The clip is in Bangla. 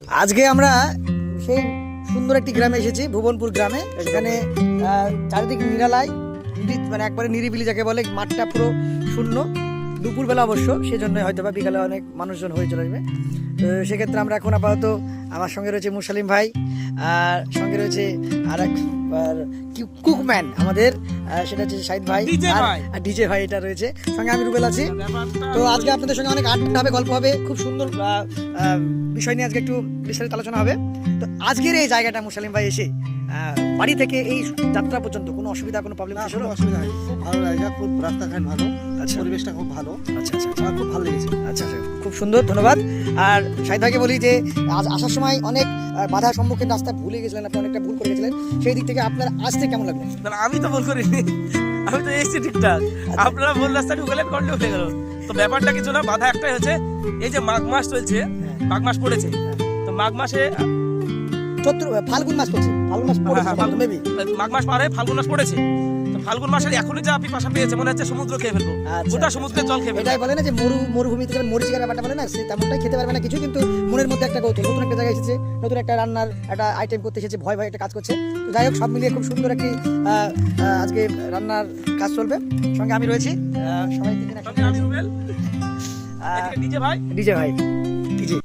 আজকে আমরা সেই সুন্দর একটি গ্রামে এসেছি, ভুবনপুর গ্রামে। সেখানে চারিদিকে নিরালায়, মানে একবারে নিরিবিলি যাকে বলে, মাঠটা পুরো শূন্য। দুপুরবেলা অবশ্য, সেই জন্য হয়তো বা বিকালে অনেক মানুষজন হয়ে চলে আসবে। তো সেক্ষেত্রে আমরা এখন আপাতত, আমার সঙ্গে রয়েছে মুসালিম ভাই, আর সঙ্গে রয়েছে আর এক কুকম্যান আমাদের, সেটা হচ্ছে শাহিদ ভাই, আর ডিজে ভাই এটা রয়েছে, সঙ্গে আমি রুবেল আছি। তো আজকে আপনাদের সঙ্গে অনেক আড্ডা হবে, গল্প হবে, খুব সুন্দর বিষয় নিয়ে আজকে একটু বিস্তারিত আলোচনা হবে। তো আজকের এই জায়গাটা মুসালিম ভাই এসে বাড়ি থেকে এই যাত্রা পর্যন্ত কোনো অসুবিধা, কোনো প্রবলেম ছিল? অসুবিধা নেই, খুব ভালো জায়গা, খুব রাস্তাঘাট ভালো, আচ্ছা, পরিবেশটা খুব ভালো। আচ্ছা আচ্ছা, আমার খুব ভালো লেগেছে। আচ্ছা আচ্ছা, খুব সুন্দর, ধন্যবাদ। আর শাহিদ ভাইকে বলি যে আজ আসার সময় অনেক বাধার সম্মুখীন, রাস্তা ভুলে গেছিলেন, আপনি অনেকটা ভুল করে গেছিলেন, সেই দিক থেকে আপনার আসতে কেমন লাগলো? আমি তো ভুল করিনি, আমি তো এসেছি ঠিকঠাক। আপনারা ভুল রাস্তা ঢুকলেন, করলে উঠে গেল। তো ব্যাপারটা কিছু না, বাধা একটাই হচ্ছে, এই যে মাঘ মাস চলছে, মাঘ মাস পড়েছে, তো মাঘ মাসে ফাল্গুন মাস পড়ছে, ফাল্গুন মাস পড়েছে, মেবি মাঘ মাস পারে ফাল্গুন মাস পড়েছে। তো ফাল্গুন মাসের এখনই যা পিপাসা পেয়েছে, মনে হচ্ছে সমুদ্র খেয়ে ফেলবো, গোটা সমুদ্রের জল খেয়ে ফেলবো। এটাই বলে না যে মরুভূমিতে যেমন মরিচিকার ব্যাপারটা বলে না, সে তেমনটাই খেতে পারবে না কিছু, কিন্তু মনের মধ্যে একটা কৌতূহল, নতুন একটা জায়গায় এসেছে, নতুন একটা রান্নার একটা আইটেম করতে এসেছে, ভয় ভয় একটা কাজ করছে। তো যাই হোক, সব মিলিয়ে খুব সুন্দর একটি আজকে রান্নার কাজ চলবে। সঙ্গে আমি রয়েছি, সবাই আমি রুবেল, ডিজে ভাই, ডিজে ভাই।